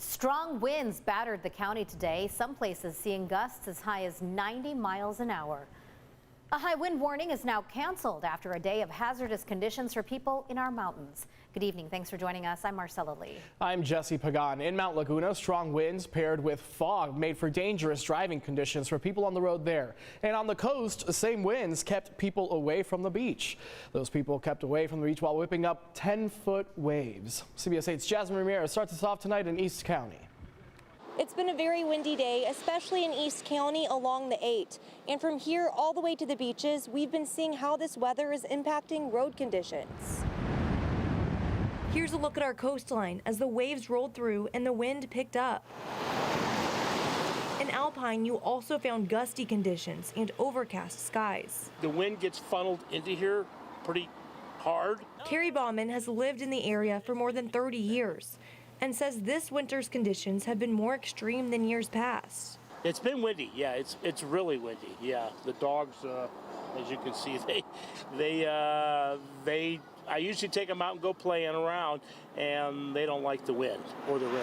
Strong winds battered the county today, some places seeing gusts as high as 90 miles an hour. A high wind warning is now canceled after a day of hazardous conditions for people in our mountains. Good evening. Thanks for joining us. I'm Marcella Lee. I'm Jesse Pagan. In Mount Laguna, strong winds paired with fog made for dangerous driving conditions for people on the road there. And on the coast, the same winds kept people away from the beach. Those people kept away from the beach while whipping up 10-foot waves. CBS 8's Jasmine Ramirez starts us off tonight in East County. It's been a very windy day, especially in East County along the 8. And from here all the way to the beaches, we've been seeing how this weather is impacting road conditions. Here's a look at our coastline as the waves rolled through and the wind picked up. In Alpine, you also found gusty conditions and overcast skies. The wind gets funneled into here pretty hard. Carrie Bauman has lived in the area for more than 30 years and says this winter's conditions have been more extreme than years past. It's been windy, yeah, it's really windy, yeah. The dogs, as you can see, I usually take them out and go playing around, and they don't like the wind or the rain.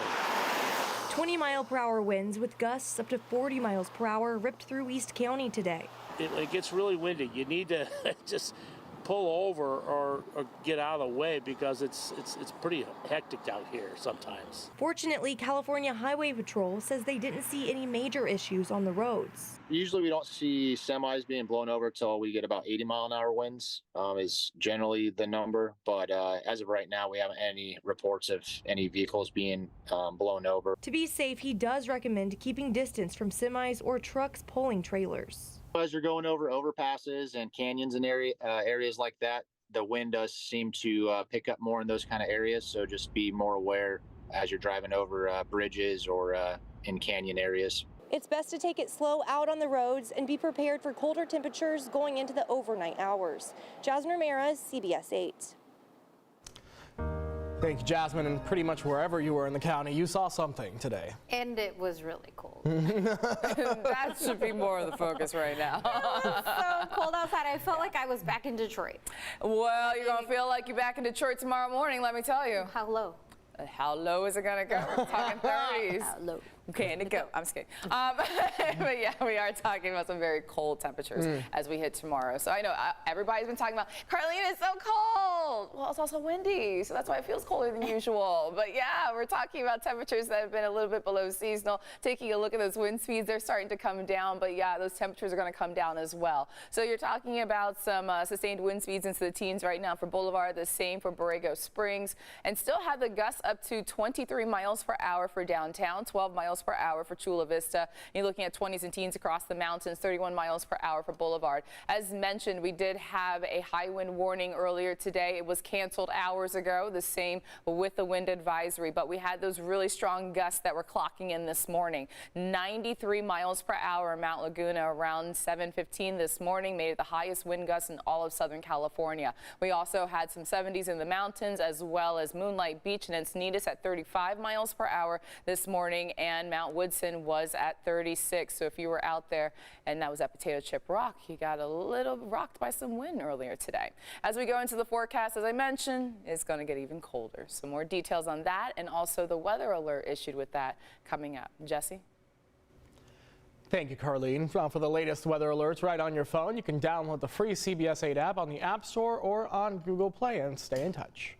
20-mile-per-hour winds with gusts up to 40 miles per hour ripped through East County today. It gets really windy. You need to just pull over or get out of the way because it's pretty hectic out here sometimes. Fortunately, California Highway Patrol says they didn't see any major issues on the roads. Usually we don't see semis being blown over till we get about 80-mile-an-hour winds is generally the number. But as of right now, we haven't had any reports of any vehicles being blown over. To be safe, he does recommend keeping distance from semis or trucks pulling trailers. As you're going over overpasses and canyons and areas like that, the wind does seem to pick up more in those kind of areas. So just be more aware as you're driving over bridges or in canyon areas. It's best to take it slow out on the roads and be prepared for colder temperatures going into the overnight hours. Jasmine Ramirez, CBS 8. Thank you, Jasmine. And pretty much wherever you were in the county, you saw something today. And it was really cold. That should be more of the focus right now. It was so cold outside. I felt like I was back in Detroit. Well, you're going to feel like you're back in Detroit tomorrow morning, let me tell you. How low? How low is it going to go? We're talking 30s. How low? Can it go? I'm just kidding. But yeah, we are talking about some very cold temperatures as we hit tomorrow. So I know everybody's been talking about, Carlene, it's so cold. Well, it's also windy, so that's why it feels colder than usual. But yeah, we're talking about temperatures that have been a little bit below seasonal. Taking a look at those wind speeds, they're starting to come down. But yeah, those temperatures are going to come down as well. So you're talking about some sustained wind speeds into the teens right now for Boulevard, the same for Borrego Springs, and still have the gusts up to 23 miles per hour for downtown, 12 miles per hour for Chula Vista. You're looking at 20s and teens across the mountains, 31 miles per hour for Boulevard. As mentioned, we did have a high wind warning earlier today. It was canceled hours ago, the same with the wind advisory, but we had those really strong gusts that were clocking in this morning. 93 miles per hour in Mount Laguna around 7:15 this morning, made it the highest wind gusts in all of Southern California. We also had some 70s in the mountains as well as Moonlight Beach and Encinitas at 35 miles per hour this morning, and Mount Woodson was at 36. So if you were out there and that was at Potato Chip Rock, you got a little rocked by some wind earlier today. As we go into the forecast, as I mentioned, it's going to get even colder. So more details on that and also the weather alert issued with that coming up. Jesse? Thank you, Carlene. For the latest weather alerts right on your phone, you can download the free CBS 8 app on the App Store or on Google Play and stay in touch.